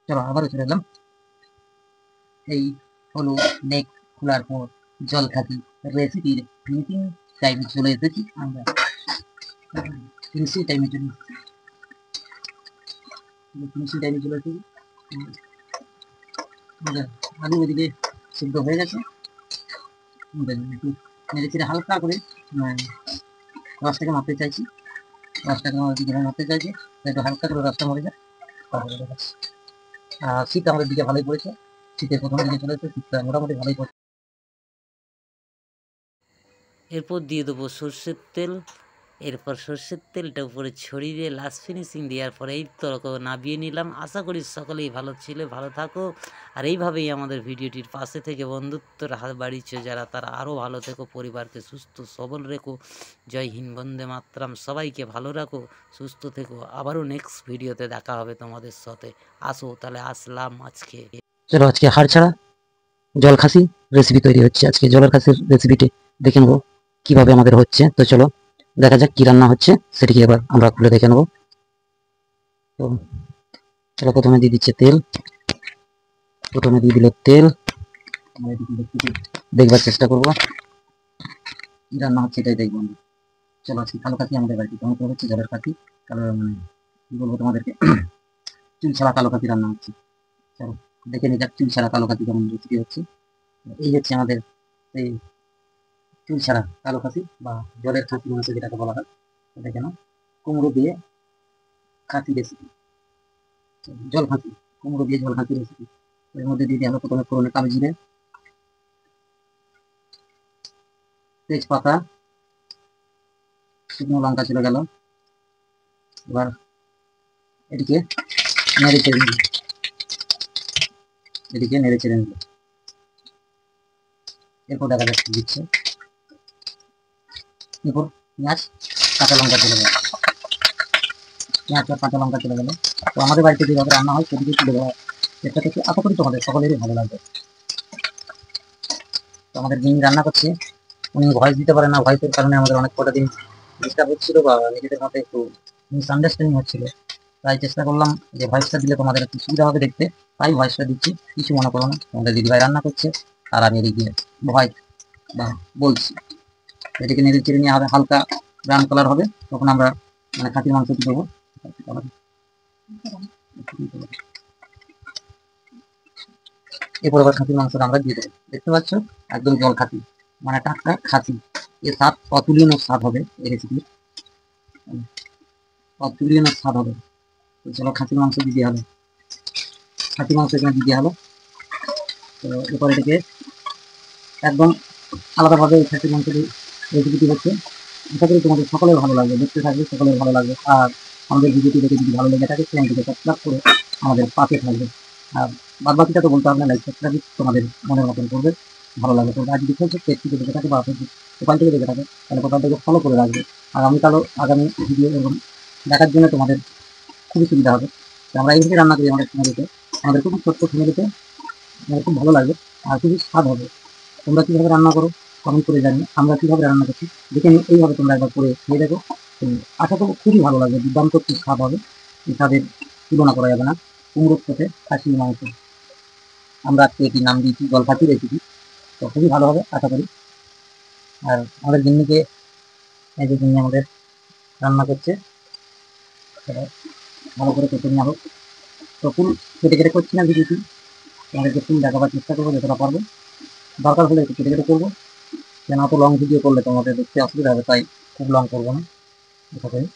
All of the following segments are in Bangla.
চলো আবারও চলে এলাম। এই হলো নেক খোলার পর জলখাতি রেসিপির ফিনিশিং টাইমে চলে এসেছি আমরা। ফিনিশিং টাইমে চলে এসেছি আলু এদিকে সিদ্ধ হয়ে গেছে। একটু নেড়ে চেড়ে হালকা করে রসটাকে মাপতে চাইছি। রসটাকে মাপতে চাইছি, একটু হালকা করে রসটা মরে যায়। তারপরে দেখাচ্ছি। শীত আমাদের দিকে ভালোই পড়েছে। শীতের প্রথম দিকে চলে এসেছে, শীতটা মোটামুটি ভালোই পড়েছে। এরপর দিয়ে দেবো সর্ষের তেল। এরপর সর্ষের তেলটা উপরে ছড়িয়ে দিয়ে লাস্ট ফিনিশিং দেওয়ার পরে এই তরকারি নামিয়ে নিলাম। আশা করি সকলেই ভালো ছিল, ভালো থাকো। আর এইভাবেই আমাদের ভিডিওটির পাশে থেকে বন্ধুত্বর হাত বাড়িয়েছে যারা, তারা আরও ভালো থেকো, পরিবারকে সুস্থ সবল রেখো। জয় হিন্দ, বন্দে মাতরম। সবাইকে ভালো রাখো, সুস্থ থেকো। আবারও নেক্সট ভিডিওতে দেখা হবে তোমাদের সাথে। আসো তাহলে, আসলাম আজকে। চলো আজকে হাড় ছাড়া জল খাসি রেসিপি তৈরি হচ্ছে। আজকে জলের খাসির রেসিপিটি দেখে নেবো কিভাবে আমাদের হচ্ছে। তো চলো দেখা যাক কি রান্না হচ্ছে, সেটিকে এবার আমরা খুলে দেখে নেবো। তো চলো প্রথমে দিয়ে দিচ্ছে তেল। প্রথমে দিয়ে দিল তেল। দেখবার চেষ্টা করবো কি রান্না হচ্ছে, এটাই দেখবো আমরা। চলো আজকে কালো কাঠি আমাদের বাড়িতে কেমন করে হচ্ছে জলের কাঠি কালো, মানে কি বলবো তোমাদেরকে, চুল ছাড়া কালো কাঠি রান্না হচ্ছে। চলো দেখে নিই যাক চুল ছাড়া কালো কাঠি কেমন রেসিপি হচ্ছে। এই হচ্ছে আমাদের এই চুল ছাড়া কালো খাসি বা জলের খাসি মাংস যেটাকে বলা হয়। দেখে নাও, কুমড়ো দিয়ে খাসি রেসিপি, জল খাসি, কুমড়ো দিয়ে জল খাসি রেসিপি। এর মধ্যে দিয়ে দেওয়া হলো প্রথমে ফোড়নে কালো জিরে, তেজপাতা, শুকনো লঙ্কা চলে গেল। এবার এটিকে নেড়ে চেড়ে নিল, এটিকে নেড়ে চেড়ে নিল। এরপর দেখা যাচ্ছে দিচ্ছে, এরপর পেঁয়াজ কাঁচা লঙ্কা চলে গেল, পেঁয়াজ আর কাঁচা লঙ্কা চলে গেল। তো আমাদের বাড়িতে যেভাবে রান্না হয় সেদিকে তুলে দেওয়া চেষ্টা করছি, আশা করি তোমাদের সকলেরই ভালো লাগবে। তো আমাদের যিনি রান্না করছে উনি ভয়েস দিতে পারে না, ভয়েসের কারণে আমাদের অনেক কটা দিন ডিস্টার্ব হচ্ছিল বা নিজেদের মধ্যে একটু মিসআন্ডারস্ট্যান্ডিং হচ্ছিল। তাই চেষ্টা করলাম যে ভয়েসটা দিলে তোমাদের একটু সুবিধা হবে দেখতে, তাই ভয়েসটা দিচ্ছি। কিছু মনে করো না, তোমাদের দিদিভাই রান্না করছে আর আমি এদিকে ভয়েস বা বলছি। এটাকে নেড়ে চেড়ে নিয়ে হবে, হালকা ব্রাউন কালার হবে, তখন আমরা মানে খাসির মাংসটি দেবো। এরপর আবার খাসির মাংসটা আমরা দিয়ে দেবো। দেখতে পাচ্ছ একদম জল খাসি, মানে টাটকা খাসি। এর স্বাদ অতুলনীয় স্বাদ হবে, এই রেসিপির অতুলনীয় স্বাদ হবে। তো চলো খাসির মাংস দিয়ে দেওয়া হলো, খাসির মাংস এখানে দিয়ে দেওয়া হলো। তো এরপর এটাকে একদম আলাদাভাবে এই খাসির মাংস রেসিপিটি হচ্ছে। আশা করি তোমাদের সকলের ভালো লাগবে, দেখতে থাকবে সকলের ভালো লাগবে। আর আমাদের ভিডিওটি দেখে যদি ভালো লেগে থাকে চ্যানেলটিকে সাবস্ক্রাইব করে আমাদের পাশে থাকবে। আর বাদ বাকিটা তো বলতে হবে না, লাইক সাবস্ক্রাইব তোমাদের মনের মতন করবে, ভালো লাগবে। তো আজ দেখে হচ্ছে পেজ থেকে দেখে থাকে বা প্রোফাইল থেকে দেখে থাকে, তাহলে প্রোফাইল থেকে ফলো করে রাখবে। আগামীকালও আগামী ভিডিও এবং দেখার জন্য তোমাদের খুবই সুবিধা হবে। তো আমরা এইভাবে রান্না করি আমাদের ফ্যামিলিতে, আমাদের খুব ছোট্ট ফ্যামিলিতে, আমাদের খুব ভালো লাগে আর খুবই স্বাদ হবে। তোমরা কীভাবে রান্না করো কমেন্ট করে জানি, আমরা কীভাবে রান্না করছি দেখে নিই, এইভাবে তোমরা একবার করে খেয়ে দেখো। আশা করি খুবই ভালো লাগবে, দুর্দান্ত খুব স্বাদ হবে, এই স্বাদের তুলনা করা যাবে না। কুমড়োর সাথে খাসির মাংস আমরা আজকে এটি নাম দিয়েছি জলখাসি রেসিপি। তো খুবই ভালো হবে আশা করি। আর আমাদের গিন্নিকে, এই যে গিন্নি আমাদের রান্না করছে, ভালো করে কেটে নেওয়া হোক। তো ফুল কেটে কেটে করছি না ভিডিওটি, তোমাদেরকে ফুল দেখাবার চেষ্টা করবো যতটা পারবো। দরকার হলে একটু কেটে কেটে করবো, কেন অত লং ভিডিও করলে তোমাদের দেখতে অসুবিধা হবে, তাই খুব লং করবো না আশা করি।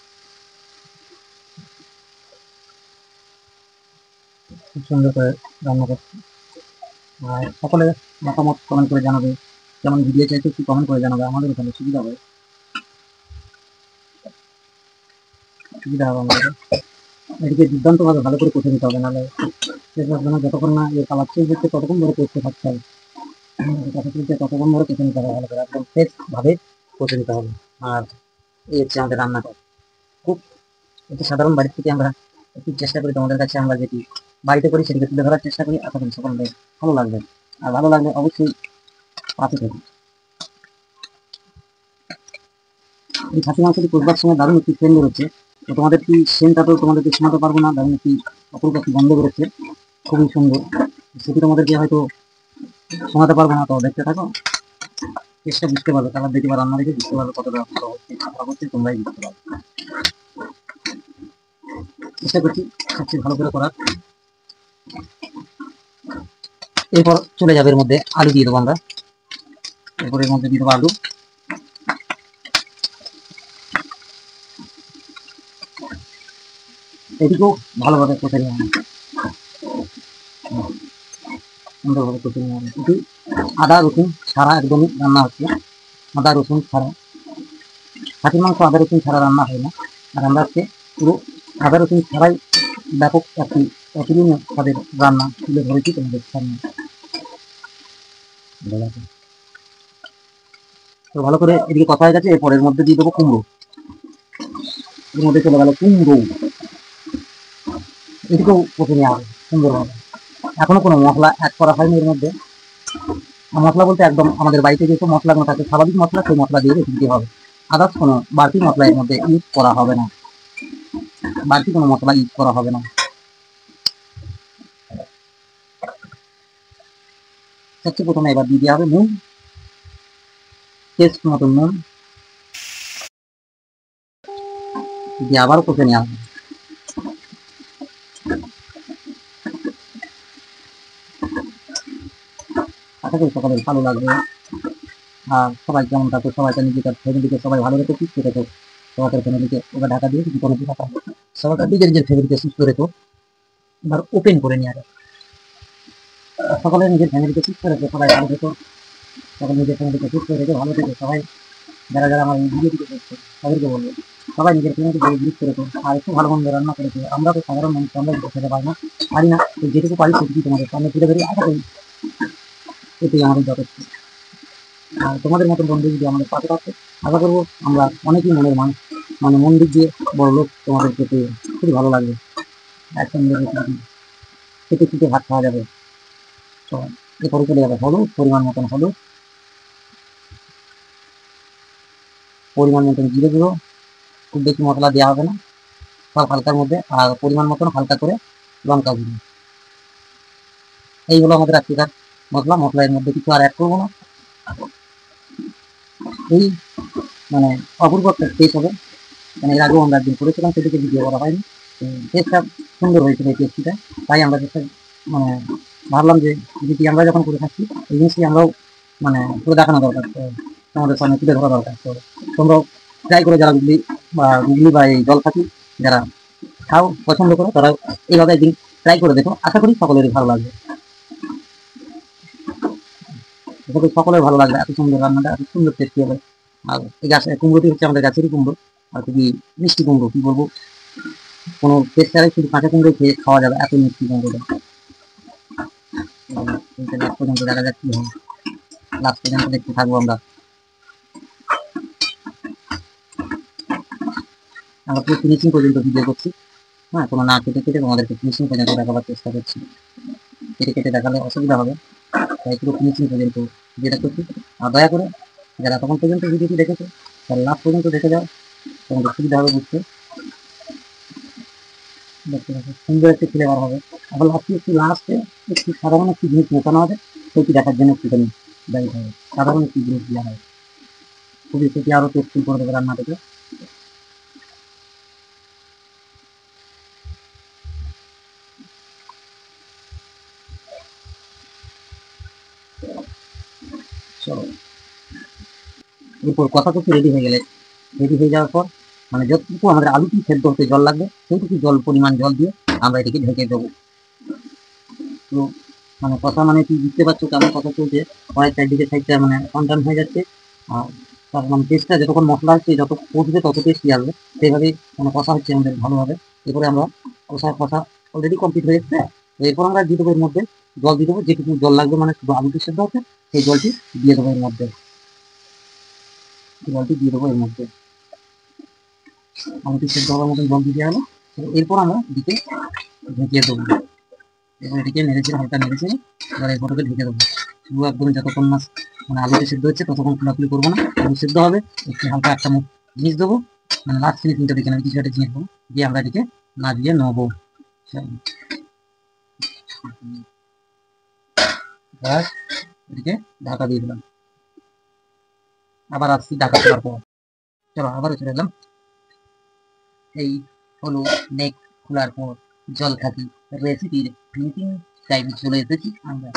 খুব সুন্দর করে রান্না করছি। আর সকলে মতামত কমেন্ট করে জানাবে, কেমন ভিডিও চাইছে একটু কমেন্ট করে জানাবে, আমাদের এখানে সুবিধা হবে, আমাদের এদিকে দুর্দান্তভাবে ভালো করে কষে নিতে হবে, নাহলে যতক্ষণ না এর কালার চেঞ্জ হচ্ছে ততক্ষণ ধরে কষতে থাকতে হবে, ততক্ষণ ধরে কষে নিতে হবে, ভালো করে একদম ফ্রেশ ভাবে কষে নিতে হবে। আর এই হচ্ছে আমাদের রান্নাটা, খুব একটু সাধারণ বাড়ির থেকে আমরা একটু চেষ্টা করি তোমাদের কাছে আমরা যেটি বাড়িতে করি সেটিকে তুলে ধরার চেষ্টা করি। আশা করি সকলের ভালো লাগবে, আর ভালো লাগলে অবশ্যই পাশে থাকি। এই খাসি মাংসটি করবার সময় দারুণ একটি সেন্ট বেরোচ্ছে, তো তোমাদের কি সেন্টটা তো তোমাদেরকে শোনাতে পারবো না, দারুণ একটি অপরূপ একটি গন্ধ বেরোচ্ছে। খুবই সুন্দর। সেটি তোমাদেরকে হয়তো শোনাতে পারবো না, তো দেখতে থাকো, চেষ্টা বুঝতে পারবে, কালার দেখে বা রান্না দেখে বুঝতে পারবে কতটা ভালো হচ্ছে, খারাপ হচ্ছে, তোমরাই বুঝতে পারবে। চেষ্টা করছি সবচেয়ে ভালো করে করার। এরপর চলে যাবে এর মধ্যে আলু দিয়ে দেবো আমরা। এরপর এর মধ্যে দিয়ে দেবো আলু। এদিকেও ভালোভাবে কষে নিয়ে হবে, সুন্দরভাবে কষে নিয়ে হবে। এটি আদা রসুন ছাড়া একদমই রান্না হচ্ছে, আদা রসুন ছাড়া। খাসির মাংস আদা রসুন ছাড়া রান্না হয় না, আর আমরা আজকে পুরো আদা রসুন ছাড়াই ব্যাপক একটি অতুলনীয় স্বাদের রান্না তুলে ধরেছি তোমাদের সামনে। তো ভালো করে এদিকে কথা হয়ে গেছে, এরপর এর মধ্যে দিয়ে দেবো কুমড়ো। এর মধ্যে চলে গেল কুমড়ো, এদিকেও কষে নেওয়া হবে সুন্দরভাবে। এখনো কোনো মশলা অ্যাড করা হয়নি এর মধ্যে। মশলা বলতে একদম আমাদের বাড়িতে যেসব মশলাগুলো থাকে স্বাভাবিক মশলা, সেই মশলা দিয়ে রেখে দিতে হবে। আদার্স কোনো বাড়তি মশলা এর মধ্যে ইউজ করা হবে না, বাড়তি কোনো মশলা ইউজ করা হবে না। সবচেয়ে প্রথমে এবার দিয়ে দেওয়া হবে নুন, টেস্ট মতন নুন দিয়ে আবার কষে নেওয়া হবে। আশা করি সকলের ভালো লাগবে। আর সবাই কেমন থাকো, সবাইকে নিজেদের ফ্যামিলিকে সবাই ভালো রেখো, সুস্থ রেখো। সবাইকার ফ্যামিলিকে এবার ঢাকা দিয়ে কিছু কোনো কিছু থাকা, সবাইকার নিজের ফ্যামিলিকে সুস্থ রেখো। এবার ওপেন করে নেওয়া যায়, সকলে নিজের ফ্যামিলিকে সুস্থ রেখো, সবাই ভালো থেকো। সকল নিজের ফ্যামিলিকে সুস্থ রেখে ভালো থেকো সবাই। যারা যারা আমার এই ভিডিওটিকে দেখছে তাদেরকে বলবো সবাই নিজের ফ্যামিলিকে গুরুত্ব রেখো। আর একটু ভালো মন্দ রান্না করেছে, আমরা তো সাধারণ মানুষ, আমরা কিছু খেতে পারি না, পারি না, তো যেটুকু পারি সেটুকু তোমাদের সামনে তুলে ধরি। আশা করি এটাই আমাদের যথেষ্ট। আর তোমাদের মতন বন্ধু যদি আমাদের পাশে থাকে, আশা করবো আমরা অনেকই মনের মানে মন দিক দিয়ে বড় লোক তোমাদের পেতে খুবই ভালো লাগবে। একসঙ্গে খেতে খেতে ভাত খাওয়া যাবে। তো এরপরে চলে যাবে হলুদ, পরিমাণ মতন হলুদ, পরিমাণ মতন জিরে গুঁড়ো। খুব বেশি মশলা দেওয়া হবে না, সব হালকার মধ্যে। আর পরিমাণ মতন হালকা করে লঙ্কা গুঁড়ো। এই হলো আমাদের আজকের মশলা। মশলা এর মধ্যে কিছু আর অ্যাড করবো না। এই মানে অপূর্ব একটা টেস্ট হবে। মানে এর আগেও আমরা একদিন করেছিলাম, সেদিকে ভিডিও করা হয়নি। টেস্টটা সুন্দর হয়েছিল এই টেস্টিটা, তাই আমরা চেষ্টা মানে ভাবলাম যে যেটি আমরা যখন করে থাকছি এই জিনিসটি আমরাও মানে করে দেখানো দরকার, তো তোমাদের সামনে তুলে ধরা দরকার। তো তোমরাও ট্রাই করে, যারা গুগলি বা এই জলপাতি যারা খাও পছন্দ করো, তারা এইভাবে একদিন ট্রাই করে দেখো। আশা করি সকলেরই ভালো লাগবে, আশা করি সকলের ভালো লাগবে। এত সুন্দর রান্নাটা, এত সুন্দর টেস্টি হবে। আর এই গাছ কুমড়োটি হচ্ছে আমাদের গাছেরই কুমড়ো, আর খুবই মিষ্টি কুমড়ো। কি বলবো, কোনো টেস্ট ছাড়াই শুধু কাঁচা কুমড়ো খেয়ে খাওয়া যাবে, এত মিষ্টি কুমড়োটা। লাস্ট পর্যন্ত দেখা যাক কি হয়, লাস্ট পর্যন্ত দেখতে থাকবো আমরা। আমরা পুরো ফিনিশিং পর্যন্ত ভিডিও করছি, হ্যাঁ, কোনো না কেটে কেটে তোমাদেরকে ফিনিশিং পর্যন্ত দেখাবার চেষ্টা করছি। কেটে কেটে দেখালে অসুবিধা হবে, তাই পুরো ফিনিশিং পর্যন্ত যেটা করছি। আর দয়া করে যারা তখন পর্যন্ত ভিডিওটি দেখেছো তারা লাস্ট পর্যন্ত দেখে যাও, তোমাদের সুবিধা হবে বুঝতে। দেখতে পাচ্ছ সুন্দর একটি ফ্লেভার হবে। আবার লাস্টে একটু সাধারণ একটি জিনিস মেশানো হবে, সেটি দেখার জন্য একটুখানি দায়িত্ব হবে। সাধারণ একটি জিনিস দেওয়া হয়, খুবই সেটি আরও টেস্টফুল করে দেবে রান্নাটাকে। চলো, এরপর কথা করতে রেডি হয়ে গেলে, রেডি হয়ে যাওয়ার পর মানে যতটুকু আমাদের আলুটি সেদ্ধ হতে জল লাগবে, সেইটুকু পরিমাণ জল দিয়ে আমরা এটিকে ঢেকে দেবো। তো মানে কথা মানে কি বুঝতে পারছো কেমন কথা চলছে, কড়াই চারদিকে সাইডটা মানে টান হয়ে যাচ্ছে। আর তার মানে টেস্টটা যতক্ষণ মশলা হচ্ছে যত কষবে তত টেস্টি আসবে, সেইভাবেই মানে কষা হচ্ছে আমাদের ভালোভাবে। এরপরে আমরা কষা অলরেডি কমপ্লিট হয়ে যাচ্ছে। তো এরপর আমরা দিয়ে দেবো এর মধ্যে জল দিয়ে দেবো, যেটুকু জল লাগবে মানে শুধু আলুটি সেদ্ধ হচ্ছে, সেই জলটি দিয়ে দেবো এর মধ্যে। জলটি দিয়ে দেবো এর মধ্যে, আলুটি সেদ্ধ হওয়ার মতন জল দিয়ে দেওয়া হলো। এরপর আমরা এদিকে ঢেকে দেবো, এবার এটিকে নেড়েছে, হালকা নেড়েছে। এবার এরপরকে ঢেকে দেবো পুরো একদম যতক্ষণ মাছ মানে আলুটা সেদ্ধ হচ্ছে ততক্ষণ খোলাখুলি করবো না, আলু সেদ্ধ হবে। একটু হালকা একটা মুখ জিনিস দেবো, মানে লাস্ট ফিনিশিংটা দেখে নেবে, কিছু একটা জিনিস দেবো দিয়ে আমরা এটিকে না দিয়ে নেবো। ব্যাস, এদিকে ঢাকা দিয়ে দিলাম। আবার আসছি ঢাকা খোলার পর, চলো আবারও চলে এলাম। এই হলো নেক খোলার পর জলখাতি রেসিপির ফিনিশিং টাইমে চলে এসেছি আমরা।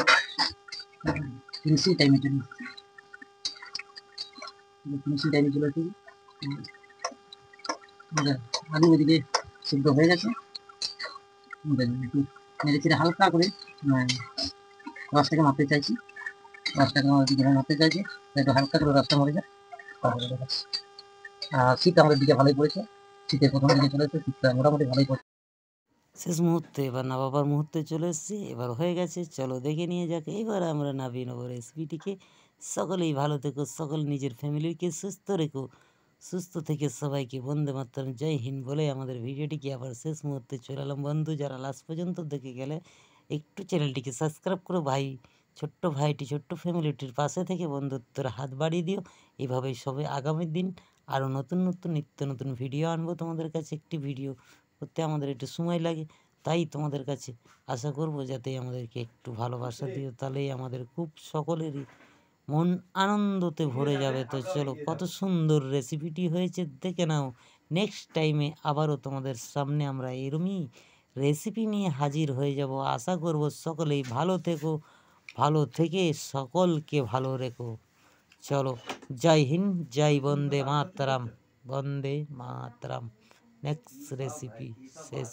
ফিনিশিং টাইমে চলে এসেছি, ফিনিশিং টাইমে চলে এসেছি। আলু এদিকে সিদ্ধ হয়ে গেছে, একটু নেড়ে চেড়ে হালকা করে রসটাকে মাপতে চাইছি, রসটাকে যেভাবে মাপতে চাইছি একটু হালকা করে রসটা মরে যায়। তারপরে দেখাচ্ছি। আর শীত আমাদের দিকে ভালোই পড়েছে, শীতের প্রথম দিকে চলে এসেছে, শীতটা মোটামুটি ভালোই পড়ছে। শেষ মুহূর্তে এবার নামাবার মুহূর্তে চলে এসেছি, এবার হয়ে গেছে, চলো দেখে নিয়ে যাক। এবার আমরা নামিয়ে নেবো রেসিপিটিকে। সকলেই ভালো থেকো, সকল নিজের ফ্যামিলিকে সুস্থ রেখো, সুস্থ থেকে সবাইকে বন্দে মাতরম, জয় হিন্দ বলে আমাদের ভিডিওটিকে আবার শেষ মুহূর্তে চলে এলাম। বন্ধু যারা লাস্ট পর্যন্ত দেখে গেলে একটু চ্যানেলটিকে সাবস্ক্রাইব করো ভাই, ছোট্ট ভাইটি ছোট্ট ফ্যামিলিটির পাশে থেকে বন্ধুত্বের হাত বাড়িয়ে দিও। এভাবেই সবাই আগামী দিন আরও নতুন নতুন নিত্য নতুন ভিডিও আনবো তোমাদের কাছে। একটি ভিডিও করতে আমাদের একটু সময় লাগে, তাই তোমাদের কাছে আশা করব যাতে আমাদেরকে একটু ভালোবাসা দিও, তাহলেই আমাদের খুব সকলেরই মন আনন্দতে ভরে যাবে। তো চলো, কত সুন্দর রেসিপিটি হয়েছে দেখে নাও। নেক্সট টাইমে আবারও তোমাদের সামনে আমরা এরমই রেসিপি নিয়ে হাজির হয়ে যাব। আশা করব সকলেই ভালো থেকো, ভালো থেকে সকলকে ভালো রেখো। চলো, জয় হিন্দ, জয় বন্দে মাতরম, বন্দে মাতরম। নেক্সট রেসিপি শেষ।